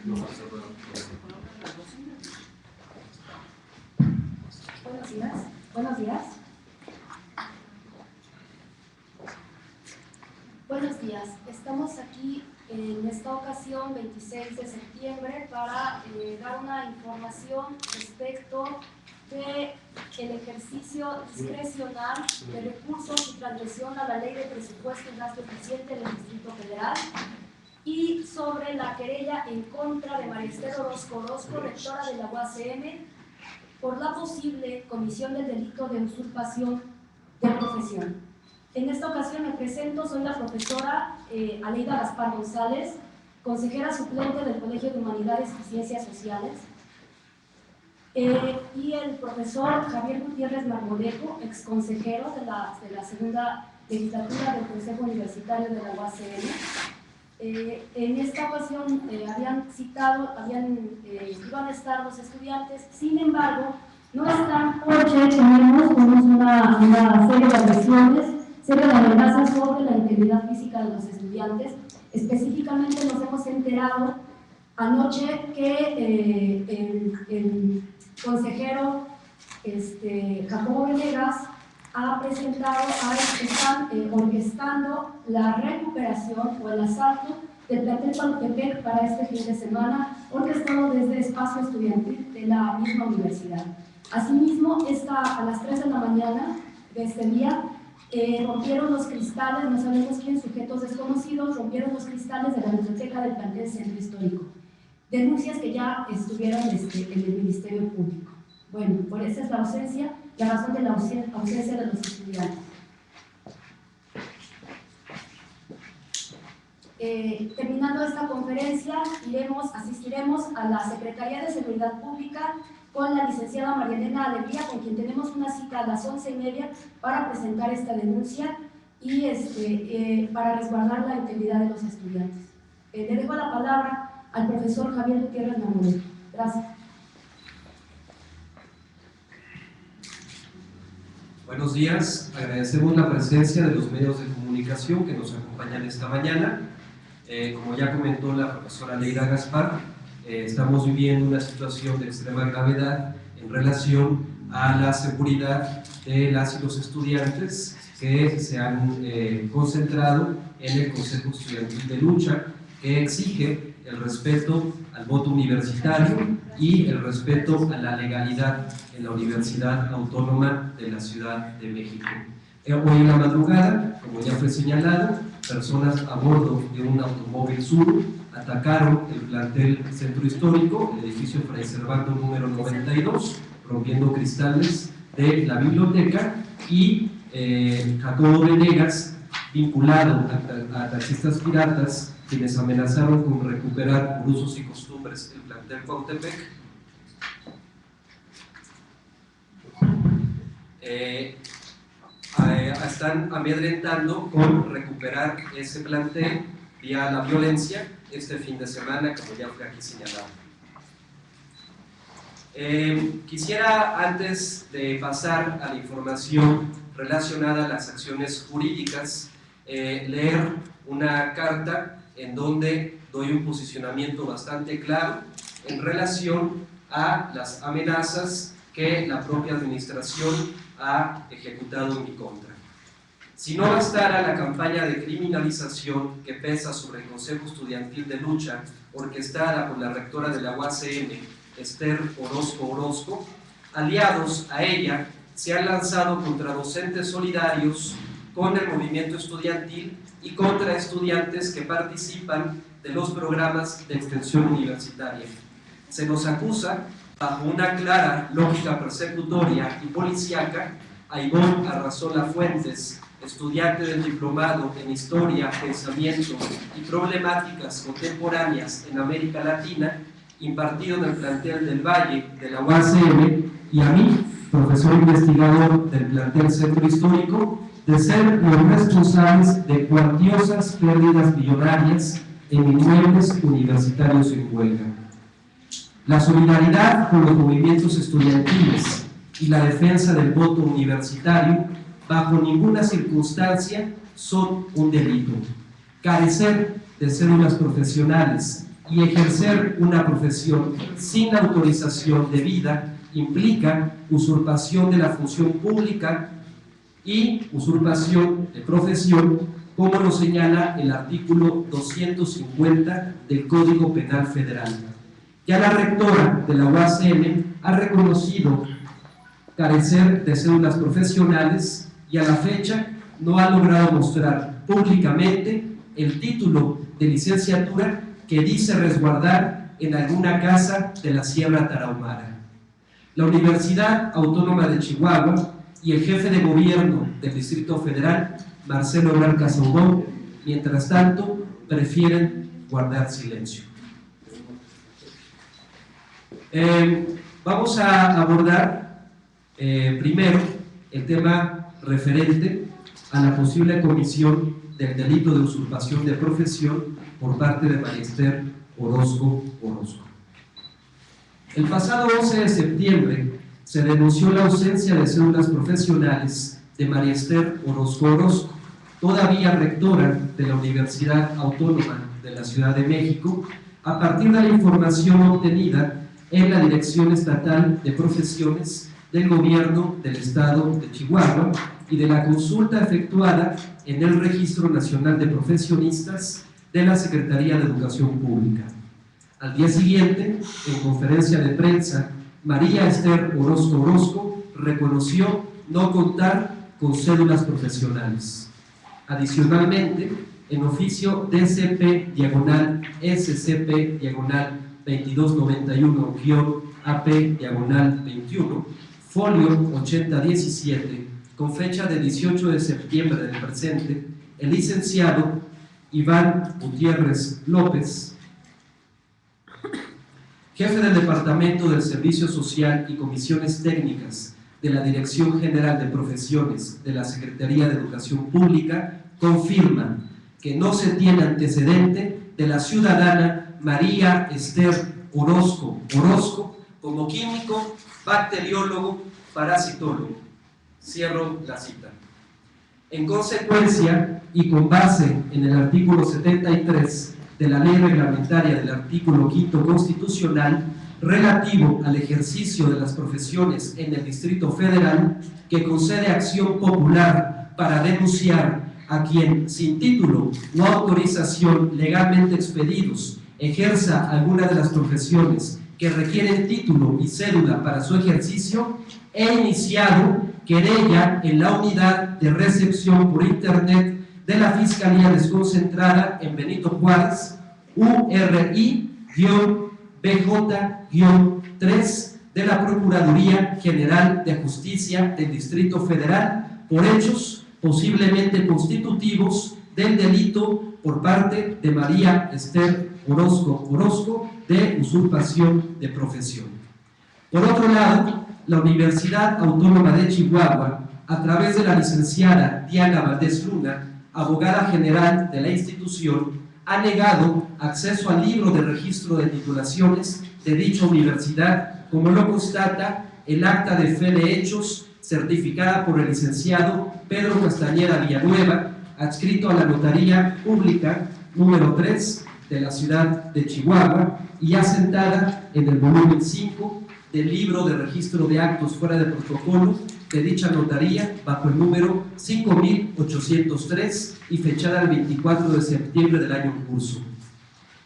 Buenos días. Buenos días. Buenos días. Estamos aquí en esta ocasión, 26 de septiembre, para dar una información respecto del ejercicio discrecional de recursos y transgresión a la Ley de Presupuesto y Gasto Eficiente del Distrito Federal y sobre la querella en contra de María Esther Orozco Orozco, rectora de la UACM, por la posible comisión del delito de usurpación de profesión. En esta ocasión me presento, soy la profesora Aleida Gaspar González, consejera suplente del Colegio de Humanidades y Ciencias Sociales, y el profesor Javier Gutiérrez Marmolejo, exconsejero de la segunda legislatura del Consejo Universitario de la UACM. En esta ocasión iban a estar los estudiantes, sin embargo, no están porque tenemos una serie de agresiones, serie de amenazas sobre la integridad física de los estudiantes. Específicamente nos hemos enterado anoche que el consejero Jacobo Venegas ha presentado, están orquestando la recuperación o el asalto del plantel Cuautepec para este fin de semana, orquestado desde espacio estudiantil de la misma universidad. Asimismo, a las 3 de la mañana de este día, rompieron los cristales, no sabemos quién, sujetos desconocidos, rompieron los cristales de la biblioteca del plantel Centro Histórico. Denuncias que ya estuvieron en el Ministerio Público. Bueno, por esa es la razón de la ausencia de los estudiantes. Terminando esta conferencia, asistiremos a la Secretaría de Seguridad Pública con la licenciada María Elena Alegría, con quien tenemos una cita a las 11:30 para presentar esta denuncia y para resguardar la integridad de los estudiantes. Le dejo la palabra al profesor Javier Gutiérrez Marmolejo. Gracias. Buenos días, agradecemos la presencia de los medios de comunicación que nos acompañan esta mañana. Como ya comentó la profesora Aleida Gaspar, estamos viviendo una situación de extrema gravedad en relación a la seguridad de las y los estudiantes que se han concentrado en el Consejo Estudiantil de Lucha, que exige el respeto al voto universitario y el respeto a la legalidad en la Universidad Autónoma de la Ciudad de México. Hoy en la madrugada, como ya fue señalado, personas a bordo de un automóvil sur atacaron el plantel Centro Histórico, el edificio Fray Servando número 92, rompiendo cristales de la biblioteca, y Jacobo Venegas, vinculado a taxistas piratas, quienes amenazaron con recuperar por usos y costumbres el plantel Cuautepec. Están amedrentando con recuperar ese plantel vía la violencia este fin de semana, como ya fue aquí señalado. Quisiera, antes de pasar a la información relacionada a las acciones jurídicas, leer una carta en donde doy un posicionamiento bastante claro en relación a las amenazas que la propia administración ha ejecutado en mi contra. Si no bastara la campaña de criminalización que pesa sobre el Consejo Estudiantil de Lucha, orquestada por la rectora de la UACM, Esther Orozco Orozco, aliados a ella se han lanzado contra docentes solidarios con el movimiento estudiantil y contra estudiantes que participan de los programas de extensión universitaria. Se nos acusa, bajo una clara lógica persecutoria y policíaca, a Ivonne Arrazola Fuentes, estudiante del diplomado en Historia, Pensamiento y Problemáticas Contemporáneas en América Latina, impartido en el plantel del Valle de la UACM, y a mí, profesor investigador del plantel Centro Histórico, de ser los responsables de cuantiosas pérdidas millonarias en inmuebles universitarios en huelga. La solidaridad con los movimientos estudiantiles y la defensa del voto universitario bajo ninguna circunstancia son un delito. Carecer de cédulas profesionales y ejercer una profesión sin autorización debida implica usurpación de la función pública y usurpación de profesión, como lo señala el artículo 250 del Código Penal Federal. Ya la rectora de la UACM ha reconocido carecer de cédulas profesionales y a la fecha no ha logrado mostrar públicamente el título de licenciatura que dice resguardar en alguna casa de la Sierra Tarahumara. La Universidad Autónoma de Chihuahua y el jefe de gobierno del Distrito Federal, Marcelo Ebrard Casaubon, mientras tanto, prefieren guardar silencio. Vamos a abordar primero el tema referente a la posible comisión del delito de usurpación de profesión por parte de María Esther Orozco. El pasado 11 de septiembre se denunció la ausencia de cédulas profesionales de María Esther Orozco, todavía rectora de la Universidad Autónoma de la Ciudad de México, a partir de la información obtenida en la Dirección Estatal de Profesiones del Gobierno del Estado de Chihuahua y de la consulta efectuada en el Registro Nacional de Profesionistas de la Secretaría de Educación Pública. Al día siguiente, en conferencia de prensa, María Esther Orozco reconoció no contar con cédulas profesionales. Adicionalmente, en oficio DCP-SCP-2291-AP-21, folio 8017, con fecha de 18 de septiembre del presente, el licenciado Iván Gutiérrez López, jefe del Departamento del Servicio Social y Comisiones Técnicas de la Dirección General de Profesiones de la Secretaría de Educación Pública, confirma que no se tiene antecedente de la ciudadana María Esther Orozco como químico, bacteriólogo, parasitólogo. Cierro la cita. En consecuencia, y con base en el artículo 73 de la Ley Reglamentaria del artículo 5 constitucional relativo al ejercicio de las profesiones en el Distrito Federal, que concede acción popular para denunciar a quien sin título o autorización legalmente expedidos ejerza alguna de las profesiones que requieren título y cédula para su ejercicio, he iniciado querella en la unidad de recepción por internet de la Fiscalía Desconcentrada en Benito Juárez, URI-BJ-3 de la Procuraduría General de Justicia del Distrito Federal por hechos posiblemente constitutivos del delito por parte de María Esther Orozco de usurpación de profesión. Por otro lado, la Universidad Autónoma de Chihuahua, a través de la licenciada Diana Valdés Luna, abogada general de la institución, ha negado acceso al libro de registro de titulaciones de dicha universidad, como lo constata el acta de fe de hechos certificada por el licenciado Pedro Castañeda Villanueva, adscrito a la Notaría Pública número 3 de la ciudad de Chihuahua y asentada en el volumen 5 del libro de registro de actos fuera de protocolo de dicha notaría bajo el número 5803 y fechada el 24 de septiembre del año en curso.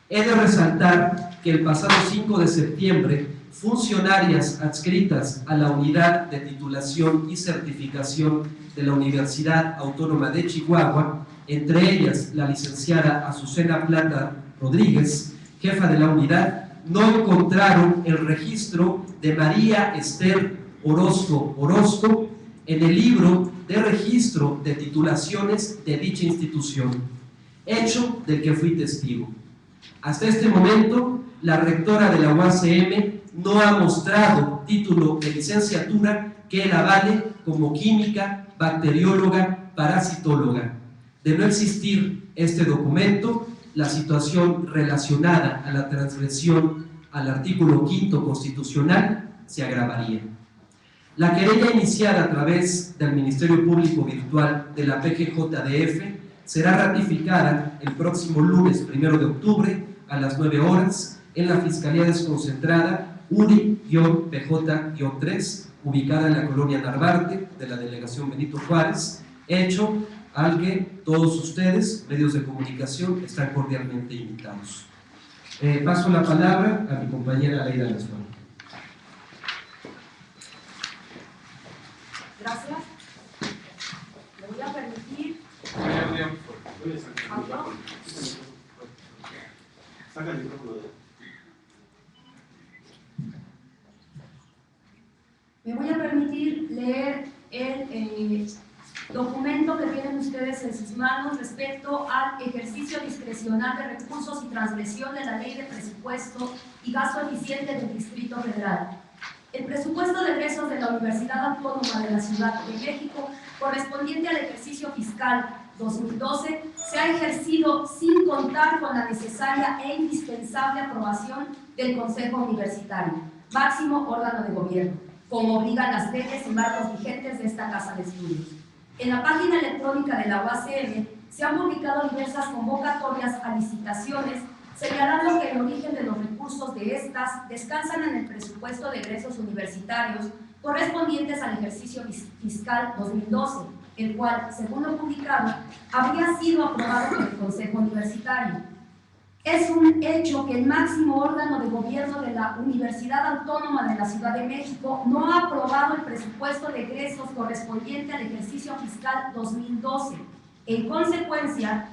He de resaltar que el pasado 5 de septiembre, funcionarias adscritas a la Unidad de Titulación y Certificación de la Universidad Autónoma de Chihuahua, entre ellas la licenciada Azucena Plata Rodríguez, jefa de la unidad, no encontraron el registro de María Esther Orozco en el libro de registro de titulaciones de dicha institución, hecho del que fui testigo. Hasta este momento, la rectora de la UACM no ha mostrado título de licenciatura que la avale como química, bacterióloga, parasitóloga. De no existir este documento, la situación relacionada a la transgresión al artículo 5 constitucional se agravaría. La querella iniciada a través del Ministerio Público Virtual de la PGJDF será ratificada el próximo lunes 1 de octubre a las 9 horas en la Fiscalía Desconcentrada URI-PJ-3, ubicada en la colonia Narvarte de la delegación Benito Juárez, hecho al que todos ustedes, medios de comunicación, están cordialmente invitados. Paso la palabra a mi compañera Leida Lasmano. Gracias. Le voy a permitir. Saca el micrófono de... Me voy a permitir leer el documento que tienen ustedes en sus manos respecto al ejercicio discrecional de recursos y transgresión de la Ley de Presupuesto y Gasto Eficiente del Distrito Federal. El presupuesto de egresos de la Universidad Autónoma de la Ciudad de México, correspondiente al ejercicio fiscal 2012, se ha ejercido sin contar con la necesaria e indispensable aprobación del Consejo Universitario, máximo órgano de gobierno, como obligan las leyes y marcos vigentes de esta Casa de Estudios. En la página electrónica de la UACM se han publicado diversas convocatorias a licitaciones, señalando que el origen de los recursos de estas descansan en el presupuesto de egresos universitarios correspondientes al ejercicio fiscal 2012, el cual, según lo publicado, habría sido aprobado por el Consejo Universitario. Es un hecho que el máximo órgano de gobierno de la Universidad Autónoma de la Ciudad de México no ha aprobado el presupuesto de egresos correspondiente al ejercicio fiscal 2012. En consecuencia,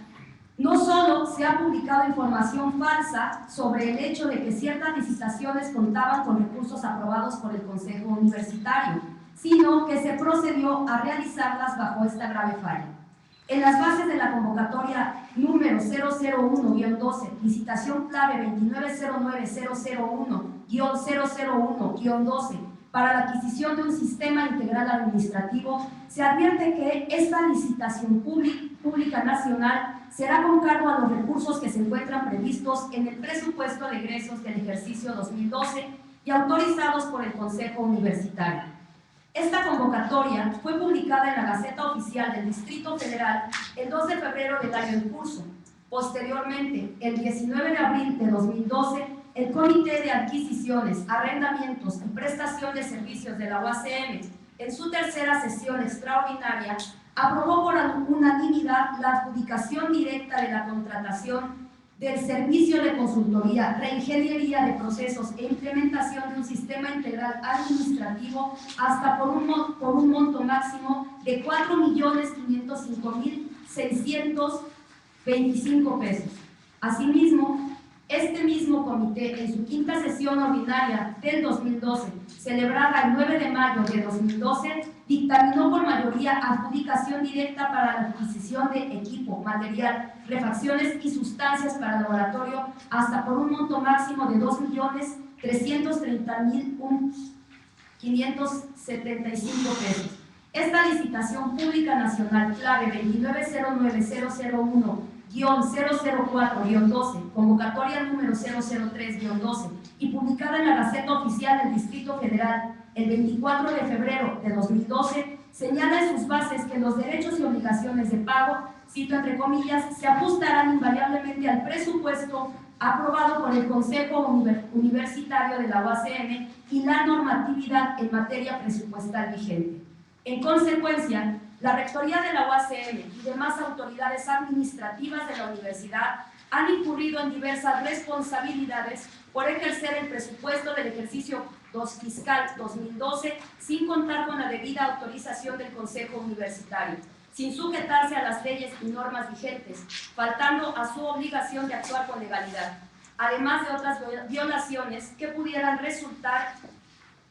no solo se ha publicado información falsa sobre el hecho de que ciertas licitaciones contaban con recursos aprobados por el Consejo Universitario, sino que se procedió a realizarlas bajo esta grave falla. En las bases de la convocatoria número 001-12, licitación clave 29001-001-12, para la adquisición de un sistema integral administrativo, se advierte que esta licitación pública nacional será con cargo a los recursos que se encuentran previstos en el presupuesto de egresos del ejercicio 2012 y autorizados por el Consejo Universitario. Esta convocatoria fue publicada en la Gaceta Oficial del Distrito Federal el 2 de febrero del año en curso. Posteriormente, el 19 de abril de 2012, el Comité de Adquisiciones, Arrendamientos y Prestación de Servicios de la UACM, en su tercera sesión extraordinaria, aprobó por unanimidad la adjudicación directa de la contratación del servicio de consultoría, reingeniería de procesos e implementación de un sistema integral administrativo hasta por un monto máximo de 4.505.625 pesos. Asimismo, este mismo comité, en su quinta sesión ordinaria del 2012, celebrada el 9 de mayo de 2012, dictaminó por mayoría adjudicación directa para la adquisición de equipo, material, refacciones y sustancias para el laboratorio hasta por un monto máximo de 2.330.575 pesos. Esta licitación pública nacional clave 2909-001-004-12, convocatoria número 003-12 y publicada en la Gaceta Oficial del Distrito Federal el 24 de febrero de 2012, señala en sus bases que los derechos y obligaciones de pago, cito entre comillas, se ajustarán invariablemente al presupuesto aprobado por el Consejo Universitario de la UACM y la normatividad en materia presupuestal vigente. En consecuencia, la Rectoría de la UACM y demás autoridades administrativas de la universidad han incurrido en diversas responsabilidades por ejercer el presupuesto del ejercicio fiscal 2012 sin contar con la debida autorización del Consejo Universitario, sin sujetarse a las leyes y normas vigentes, faltando a su obligación de actuar con legalidad, además de otras violaciones que pudieran resultar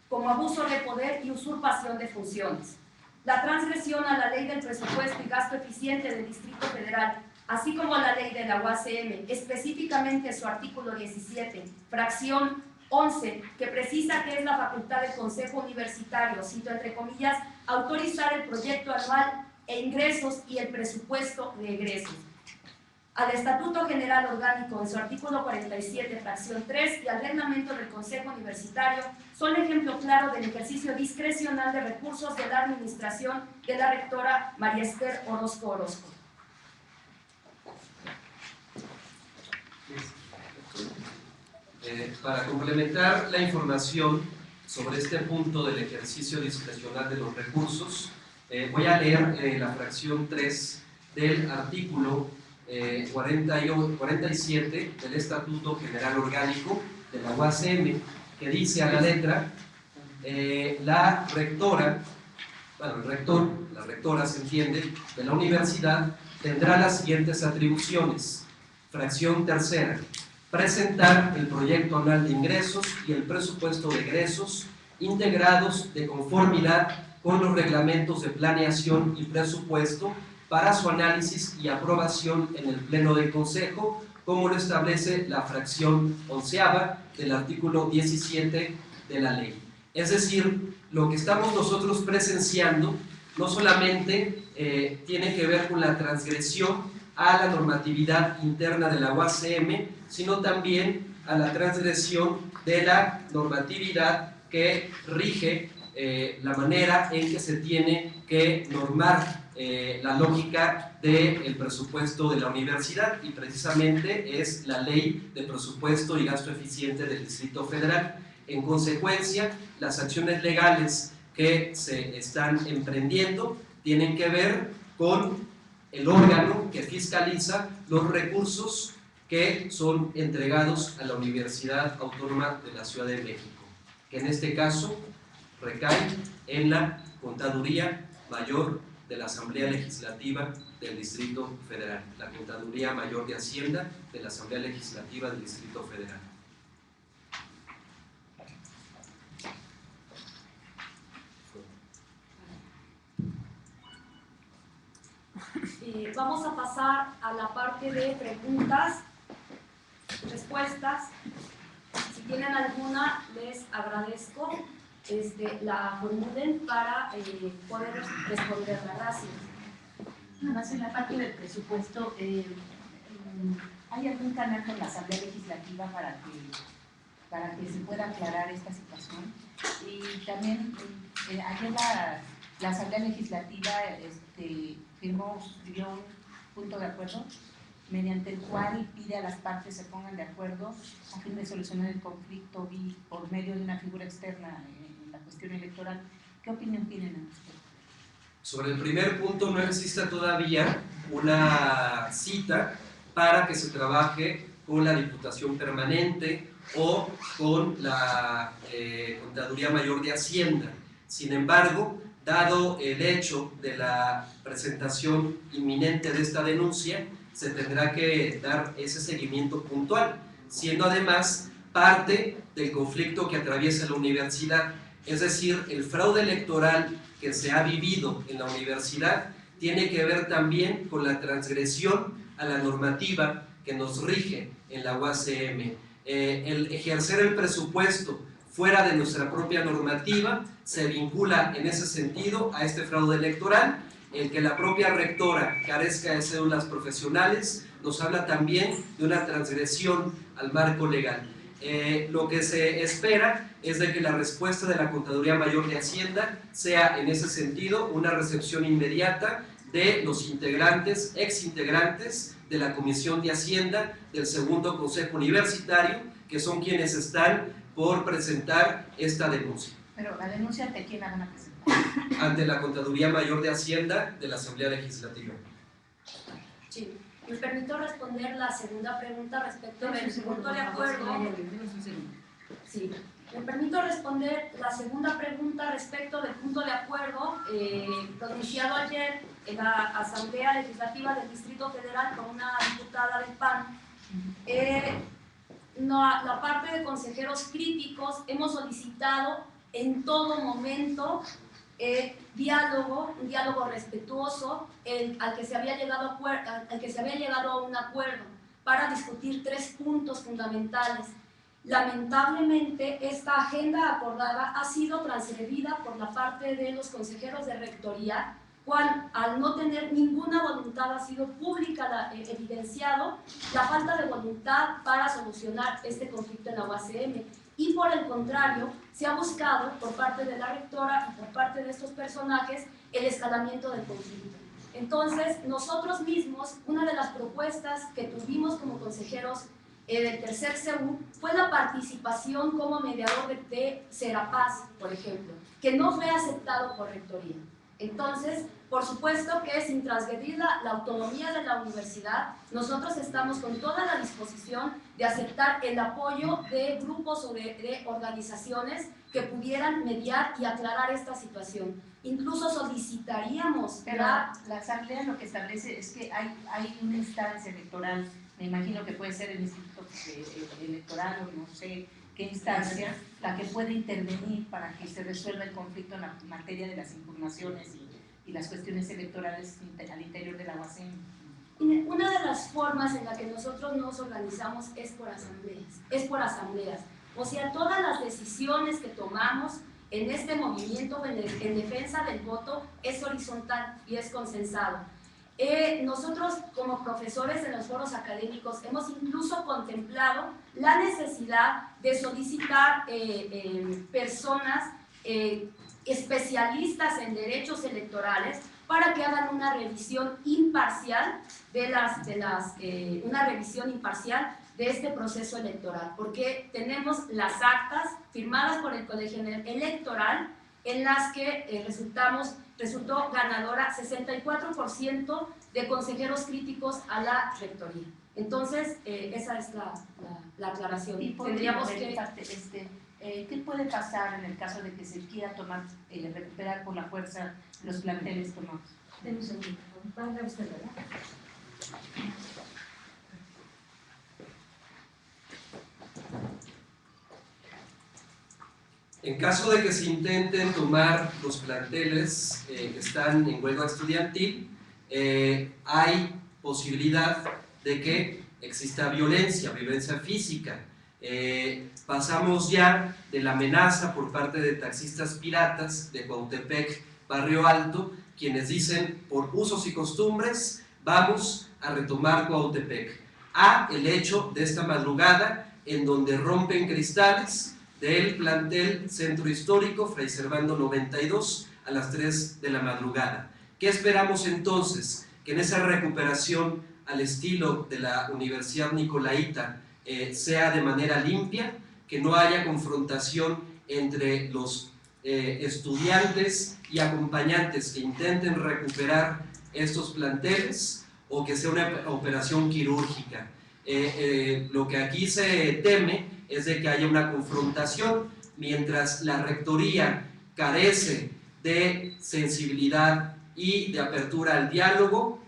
como abuso de poder y usurpación de funciones. La transgresión a la Ley del Presupuesto y Gasto Eficiente del Distrito Federal, así como a la Ley de la UACM, específicamente su artículo 17, fracción 11, que precisa que es la facultad del Consejo Universitario, cito entre comillas, autorizar el proyecto anual e ingresos y el presupuesto de egresos. Al Estatuto General Orgánico en su artículo 47, fracción 3 y al reglamento del Consejo Universitario son ejemplo claro del ejercicio discrecional de recursos de la administración de la rectora María Esther Orozco. Para complementar la información sobre este punto del ejercicio discrecional de los recursos, voy a leer la fracción 3 del artículo 47 del Estatuto General Orgánico de la UACM, que dice a la letra, la rectora, bueno, el rector, la rectora se entiende, de la universidad tendrá las siguientes atribuciones. Fracción tercera, presentar el proyecto anual de ingresos y el presupuesto de egresos integrados de conformidad con los reglamentos de planeación y presupuesto para su análisis y aprobación en el Pleno del Consejo, como lo establece la fracción 11ª del artículo 17 de la ley. Es decir, lo que estamos nosotros presenciando no solamente tiene que ver con la transgresión a la normatividad interna de la UACM, sino también a la transgresión de la normatividad que rige la manera en que se tiene que normar la lógica del presupuesto de la universidad, y precisamente es la Ley de Presupuesto y Gasto Eficiente del Distrito Federal. En consecuencia, las acciones legales que se están emprendiendo tienen que ver con el órgano que fiscaliza los recursos que son entregados a la Universidad Autónoma de la Ciudad de México, que en este caso recae en la Contaduría Mayor de la Asamblea Legislativa del Distrito Federal, la Contaduría Mayor de Hacienda de la Asamblea Legislativa del Distrito Federal. Vamos a pasar a la parte de preguntas, respuestas. Si tienen alguna, les agradezco la formulen para poder responderla. Gracias. Nada más en la parte del presupuesto, ¿hay algún canal con la Asamblea Legislativa para que se pueda aclarar esta situación? Y también, ayer la Asamblea Legislativa dio un punto de acuerdo mediante el cual pide a las partes se pongan de acuerdo a fin de solucionar el conflicto por medio de una figura externa en la cuestión electoral. ¿Qué opinión tienen al respecto? Sobre el primer punto, no existe todavía una cita para que se trabaje con la Diputación Permanente o con la Contaduría Mayor de Hacienda. Sin embargo, dado el hecho de la presentación inminente de esta denuncia, se tendrá que dar ese seguimiento puntual, siendo además parte del conflicto que atraviesa la universidad. Es decir, el fraude electoral que se ha vivido en la universidad tiene que ver también con la transgresión a la normativa que nos rige en la UACM. El ejercer el presupuesto fuera de nuestra propia normativa se vincula en ese sentido a este fraude electoral. El que la propia rectora carezca de cédulas profesionales nos habla también de una transgresión al marco legal. Lo que se espera es de que la respuesta de la Contaduría Mayor de Hacienda sea en ese sentido una recepción inmediata de los integrantes, exintegrantes de la Comisión de Hacienda del Segundo Consejo Universitario, que son quienes están por presentar esta denuncia. Pero la denuncia, ¿ante quién la van a presentar? Ante la Contaduría Mayor de Hacienda de la Asamblea Legislativa. Sí. Me permito responder la segunda pregunta respecto del punto de acuerdo. Sí. Me permito responder la segunda pregunta respecto del punto de acuerdo pronunciado ayer en la Asamblea Legislativa del Distrito Federal por una diputada del PAN. La parte de consejeros críticos hemos solicitado en todo momento un diálogo respetuoso al que se había llegado a un acuerdo para discutir 3 puntos fundamentales. Lamentablemente, esta agenda acordada ha sido transgredida por la parte de los consejeros de rectoría, cual al no tener ninguna voluntad ha sido pública evidenciado la falta de voluntad para solucionar este conflicto en la UACM. Y por el contrario, se ha buscado por parte de la rectora y por parte de estos personajes el escalamiento del conflicto. Entonces, nosotros mismos, una de las propuestas que tuvimos como consejeros del tercer CEU fue la participación como mediador de Serapaz, por ejemplo, que no fue aceptado por Rectoría. Entonces, por supuesto que sin transgredir la autonomía de la universidad, nosotros estamos con toda la disposición de aceptar el apoyo de grupos o de organizaciones que pudieran mediar y aclarar esta situación. Incluso solicitaríamos... Pero la Asamblea lo que establece es que hay una instancia electoral, me imagino que puede ser el Instituto Electoral o no sé qué instancia, la que puede intervenir para que se resuelva el conflicto en la materia de las impugnaciones y las cuestiones electorales al interior de la UASM. Una de las formas en la que nosotros nos organizamos es por asambleas. O sea, todas las decisiones que tomamos en este movimiento en defensa del voto es horizontal y es consensado. Nosotros como profesores en los foros académicos hemos incluso contemplado la necesidad de solicitar personas especialistas en derechos electorales para que hagan una revisión imparcial de este proceso electoral, porque tenemos las actas firmadas por el Colegio Electoral en las que resultó ganadora 64% de consejeros críticos a la rectoría. Entonces, esa es la aclaración. Y Tendríamos que... ¿qué puede pasar en el caso de que se quiera recuperar por la fuerza los planteles tomados? Denme un segundo, ¿puede usted, verdad? En caso de que se intenten tomar los planteles que están en huelga estudiantil, hay posibilidad de que exista violencia física. Pasamos ya de la amenaza por parte de taxistas piratas de Cuautepec, Barrio Alto, quienes dicen por usos y costumbres vamos a retomar Cuautepec, a el hecho de esta madrugada en donde rompen cristales del plantel Centro Histórico Fray Servando 92 a las 3 de la madrugada. ¿Qué esperamos entonces? Que en esa recuperación al estilo de la Universidad Nicolaita sea de manera limpia, que no haya confrontación entre los estudiantes y acompañantes que intenten recuperar estos planteles, o que sea una operación quirúrgica. Lo que aquí se teme es de que haya una confrontación, mientras la rectoría carece de sensibilidad y de apertura al diálogo.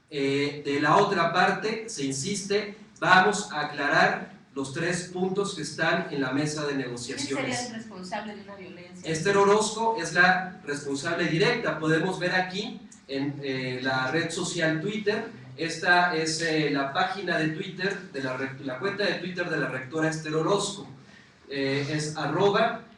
De la otra parte se insiste, vamos a aclarar los 3 puntos que están en la mesa de negociaciones. ¿Quién sería el responsable de una violencia? Esther Orozco es la responsable directa. Podemos ver aquí en la red social Twitter. Esta es la página de Twitter, la cuenta de Twitter de la rectora Esther Orozco. Es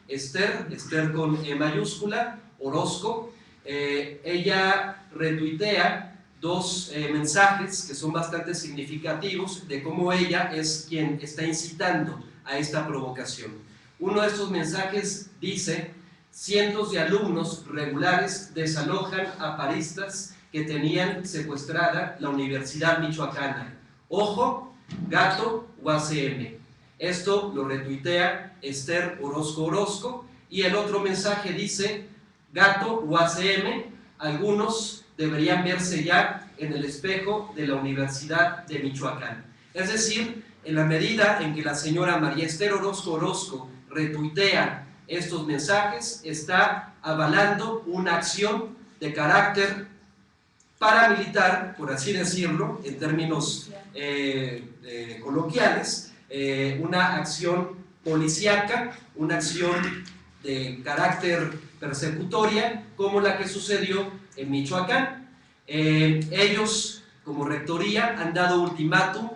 @Esther con E mayúscula, Orozco. Ella retuitea 2 mensajes que son bastante significativos de cómo ella es quien está incitando a esta provocación. Uno de estos mensajes dice: cientos de alumnos regulares desalojan a paristas que tenían secuestrada la Universidad Michoacana. Ojo, gato UACM. Esto lo retuitea Esther Orozco. Y el otro mensaje dice: gato UACM, algunos deberían verse ya en el espejo de la Universidad de Michoacán. Es decir, en la medida en que la señora María Esther Orozco retuitea estos mensajes, está avalando una acción de carácter paramilitar, por así decirlo, en términos coloquiales, una acción policíaca, una acción de carácter persecutoria, como la que sucedió en Michoacán. Ellos, como rectoría, han dado ultimátum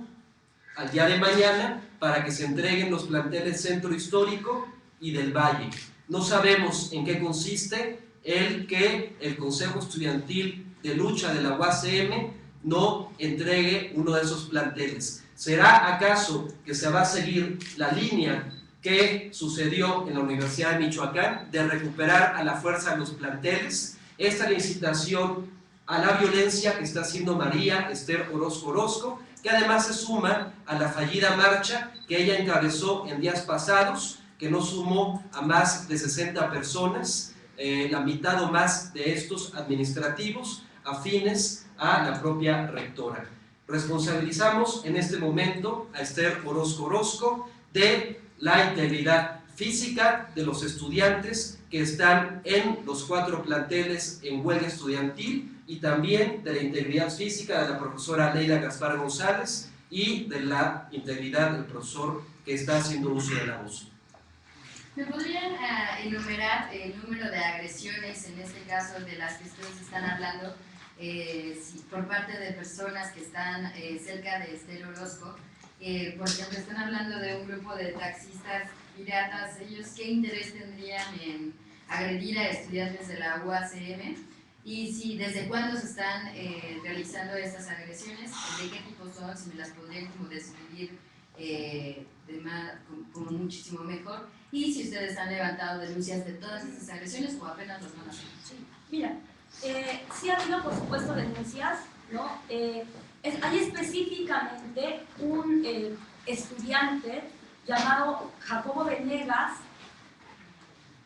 al día de mañana para que se entreguen los planteles Centro Histórico y del Valle. No sabemos en qué consiste el que el Consejo Estudiantil de Lucha de la UACM no entregue uno de esos planteles. ¿Será acaso que se va a seguir la línea que sucedió en la Universidad de Michoacán de recuperar a la fuerza los planteles? Esta es la incitación a la violencia que está haciendo María Esther Orozco, que además se suma a la fallida marcha que ella encabezó en días pasados, que no sumó a más de 60 personas, la mitad o más de estos administrativos, afines a la propia rectora. Responsabilizamos en este momento a Esther Orozco Orozco de la integridad física de los estudiantes que están en los 4 planteles en huelga estudiantil, y también de la integridad física de la profesora Leila Gaspar González y de la integridad del profesor que está haciendo uso de la voz. ¿Me podrían enumerar el número de agresiones, en este caso de las que ustedes están hablando, por parte de personas que están cerca de Esther Orozco? Por ejemplo, están hablando de un grupo de taxistas piratas. ¿Ellos qué interés tendrían en agredir a estudiantes de la UACM? Y si desde cuándo se están realizando estas agresiones, de qué tipo son, si me las podrían como describir como muchísimo mejor, y si ustedes han levantado denuncias de todas estas agresiones o apenas las van a hacer. Sí, mira, sí ha habido por supuesto denuncias, ¿no? Hay específicamente un estudiante llamado Jacobo Venegas.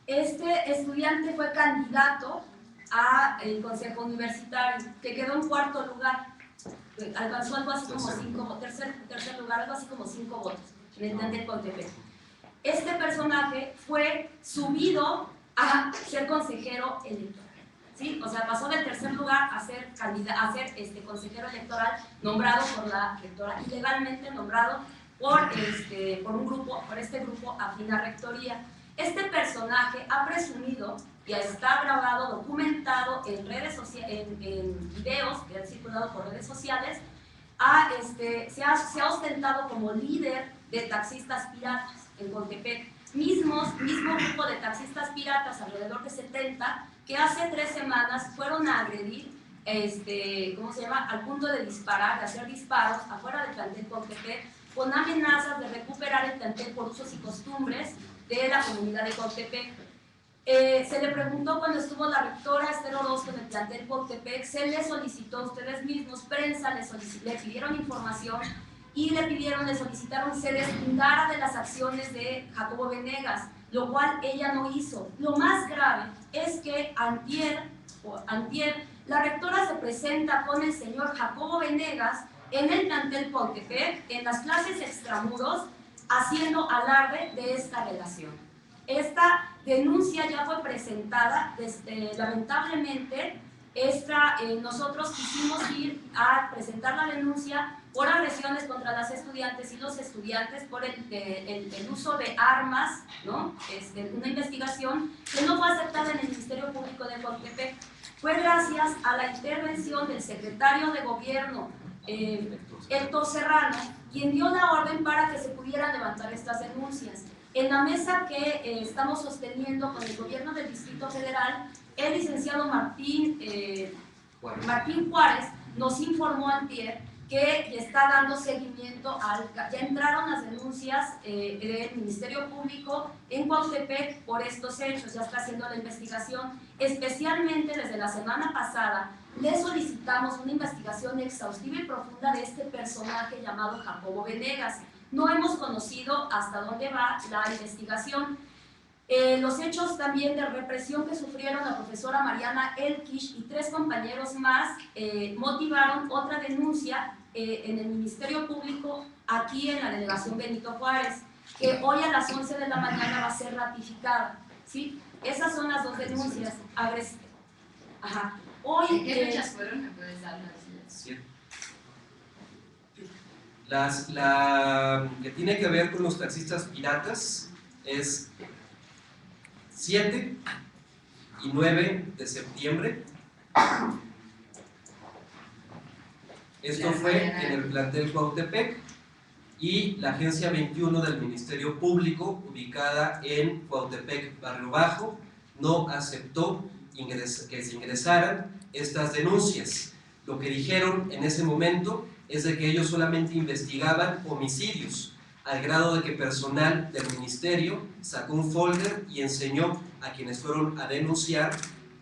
Este estudiante fue candidato al Consejo Universitario, que quedó en 4º lugar, alcanzó algo así como tercer lugar, algo así como 5 votos en el plantel Contepec. Este personaje fue subido a ser consejero electoral, ¿sí? O sea, pasó del 3er lugar a ser consejero electoral nombrado por la rectora, ilegalmente nombrado por este grupo afín a rectoría. Este personaje ha presumido, y está grabado, documentado en redes sociales, en videos que han circulado por redes sociales, se ha ostentado como líder de taxistas piratas en Contepec. Mismo grupo de taxistas piratas, alrededor de 70, que hace 3 semanas fueron a agredir, al punto de disparar, de hacer disparos afuera del plantel Contepec, con amenazas de recuperar el plantel por usos y costumbres de la comunidad de Contepec. Se le preguntó cuando estuvo la rectora Esther Orozco en el plantel Contepec, se le solicitó a ustedes mismos, prensa, le pidieron información y le solicitaron se deslindara de las acciones de Jacobo Venegas, lo cual ella no hizo. Lo más grave es que antier, la rectora se presenta con el señor Jacobo Venegas en el plantel Contepec, en las clases extramuros, haciendo alarde de esta relación. Esta denuncia ya fue presentada, lamentablemente, nosotros quisimos ir a presentar la denuncia por agresiones contra las estudiantes y los estudiantes por el uso de armas, ¿no? Una investigación que no fue aceptada en el Ministerio Público de Contepec. Fue gracias a la intervención del secretario de Gobierno, Héctor Serrano, quien dio la orden para que se pudieran levantar estas denuncias. En la mesa que estamos sosteniendo con el gobierno del Distrito Federal, el licenciado Martín Juárez nos informó antier que está dando seguimiento ya entraron las denuncias del Ministerio Público en Coatepec por estos hechos, ya está haciendo la investigación. Especialmente desde la semana pasada le solicitamos una investigación exhaustiva y profunda de este personaje llamado Jacobo Venegas. No hemos conocido hasta dónde va la investigación. Los hechos también de represión que sufrieron la profesora Mariana Elkish y 3 compañeros más motivaron otra denuncia en el Ministerio Público aquí en la delegación Benito Juárez, que hoy a las 11 de la mañana va a ser ratificada, ¿sí? Esas son las 2 denuncias. Ajá. Hoy, ¿En qué fechas fueron? ¿Me puedes dar las La que tiene que ver con los taxistas piratas es 7 y 9 de septiembre. Esto fue en el plantel Cuautepec, y la agencia 21 del Ministerio Público, ubicada en Cuautepec, Barrio Bajo, no aceptó que se ingresaran estas denuncias. Lo que dijeron en ese momento es de que ellos solamente investigaban homicidios, al grado de que personal del ministerio sacó un folder y enseñó a quienes fueron a denunciar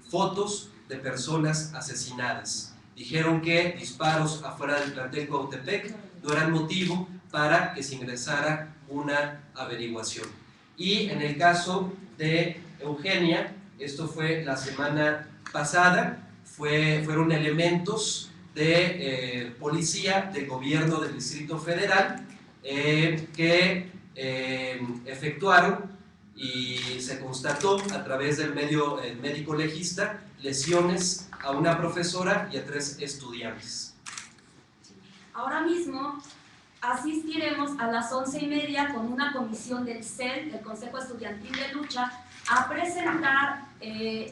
fotos de personas asesinadas. Dijeron que disparos afuera del plantel Cuautepec no eran motivo para que se ingresara una averiguación. Y en el caso de Eugenia, esto fue la semana pasada, fueron elementos de policía del gobierno del Distrito Federal que efectuaron y se constató a través del médico legista lesiones a una profesora y a 3 estudiantes. Ahora mismo asistiremos a las 11:30 con una comisión del CEL, del Consejo Estudiantil de Lucha, a presentar,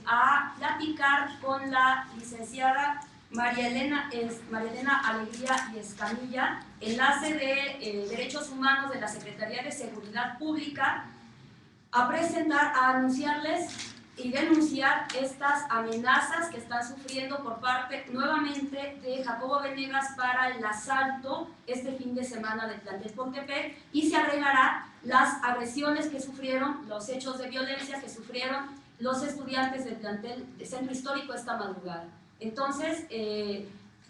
a platicar con la licenciada María Elena Alegría y Escamilla, enlace de Derechos Humanos de la Secretaría de Seguridad Pública, a presentar, a anunciarles y denunciar estas amenazas que están sufriendo por parte nuevamente de Jacobo Venegas para el asalto este fin de semana del plantel Cuautepec, y se agregará las agresiones que sufrieron, los hechos de violencia que sufrieron los estudiantes del plantel de Centro Histórico esta madrugada. Entonces,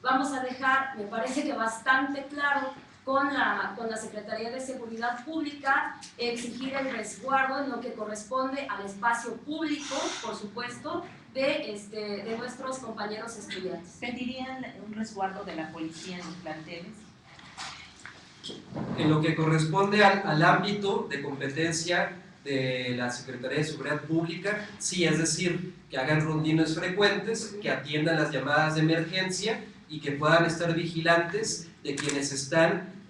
vamos a dejar, me parece que bastante claro, con la Secretaría de Seguridad Pública, exigir el resguardo en lo que corresponde al espacio público, por supuesto, de nuestros compañeros estudiantes. ¿Pedirían un resguardo de la policía en los planteles? En lo que corresponde al ámbito de competencia de la Secretaría de Seguridad Pública, sí, es decir, que hagan rondines frecuentes, que atiendan las llamadas de emergencia y que puedan estar vigilantes de quienes están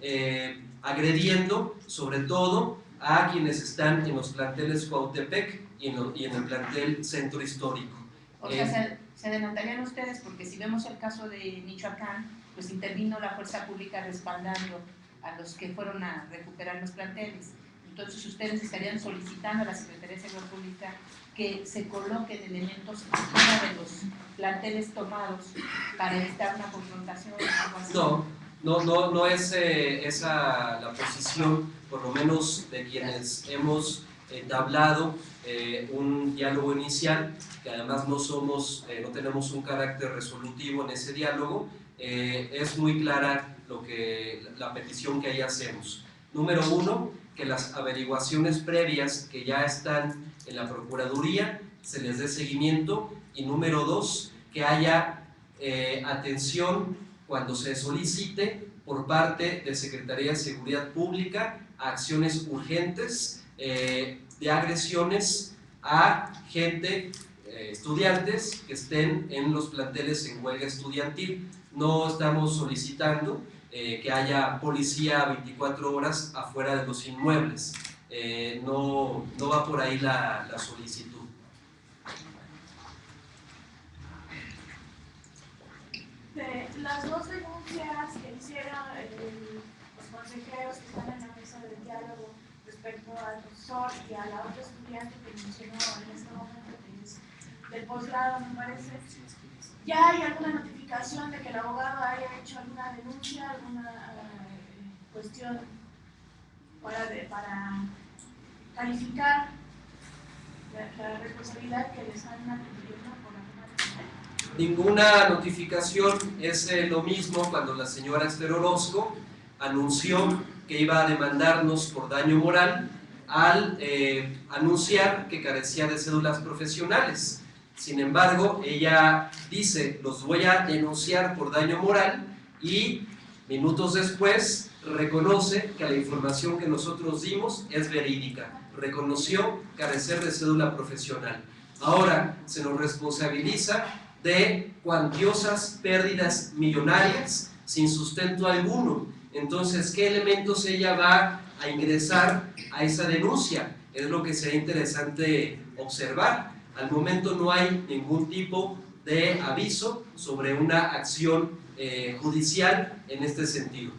agrediendo, sobre todo a quienes están en los planteles Cuautepec y en el plantel Centro Histórico. O sea, se adelantarían ustedes, porque si vemos el caso de Michoacán, pues intervino la fuerza pública respaldando a los que fueron a recuperar los planteles. Entonces ustedes estarían solicitando a la Secretaría de Seguridad Pública que se coloquen elementos fuera de los planteles tomados para evitar una confrontación o algo así. No es esa la posición, por lo menos de quienes hemos entablado un diálogo inicial, que además no tenemos un carácter resolutivo en ese diálogo. Es muy clara la petición que ahí hacemos. Número 1, que las averiguaciones previas que ya están en la Procuraduría se les dé seguimiento, y número 2, que haya atención cuando se solicite por parte de Secretaría de Seguridad Pública a acciones urgentes de agresiones a gente, estudiantes que estén en los planteles en huelga estudiantil. No estamos solicitando que haya policía 24 horas afuera de los inmuebles. No va por ahí la solicitud. Las 2 denuncias que hicieron los consejeros que están en la mesa del diálogo respecto al profesor y a la otra estudiante que mencionó en este momento, que es del posgrado, me parece, ¿ya hay alguna notificación de que el abogado haya hecho alguna denuncia, alguna cuestión para calificar la responsabilidad que les han atribuido por la forma de... Ninguna notificación. Es lo mismo cuando la señora Esther Orozco anunció que iba a demandarnos por daño moral al anunciar que carecía de cédulas profesionales. Sin embargo, ella dice: los voy a denunciar por daño moral, y minutos después reconoce que la información que nosotros dimos es verídica. Reconoció carecer de cédula profesional. Ahora se nos responsabiliza de cuantiosas pérdidas millonarias sin sustento alguno. Entonces, ¿qué elementos ella va a ingresar a esa denuncia? Es lo que sería interesante observar. Al momento no hay ningún tipo de aviso sobre una acción judicial en este sentido.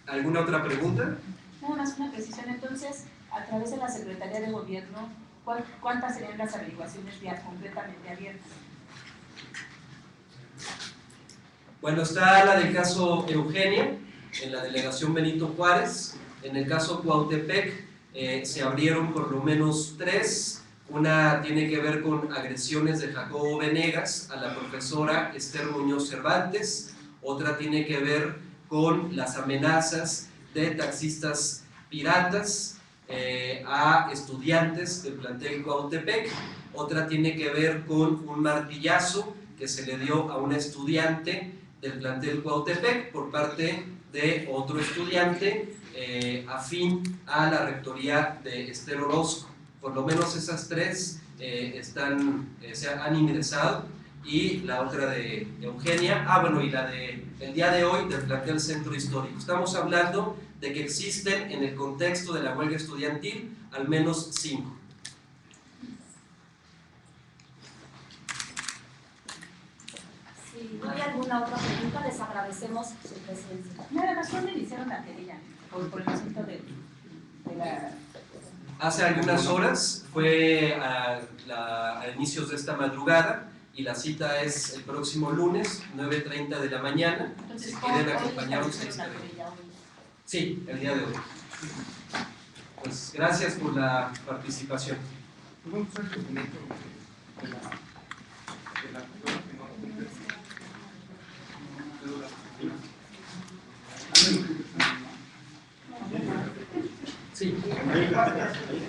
¿Alguna otra pregunta? Nada más una precisión. Entonces, a través de la Secretaría de Gobierno, ¿cuántas serían las averiguaciones ya completamente abiertas? Bueno, está la del caso Eugenia, en la delegación Benito Juárez. En el caso Cuautepec se abrieron por lo menos 3 Una tiene que ver con agresiones de Jacobo Venegas a la profesora Esther Muñoz Cervantes, otra tiene que ver con las amenazas de taxistas piratas a estudiantes del plantel Cuautepec, otra tiene que ver con un martillazo que se le dio a una estudiante del plantel Cuautepec por parte de otro estudiante afín a la rectoría de Esther Orozco. Por lo menos esas tres se han ingresado, y la otra de Eugenia, bueno, y la de el día de hoy del plantel Centro Histórico. Estamos hablando de que existen en el contexto de la huelga estudiantil al menos 5. Si no hay alguna otra pregunta, les agradecemos su presencia. Nada más, ¿cuándo iniciaron la querella? Por el asunto de la... Hace algunas horas, fue a inicios de esta madrugada, y la cita es el próximo lunes, 9:30 de la mañana. Entonces, Si quieren hoy acompañarnos, ahí establecieron la estaré. querella hoy. Sí, el día de hoy. Pues gracias por la participación. Vamos a usar el documento de la persona que no Sí. Ahí, carpetas, ahí.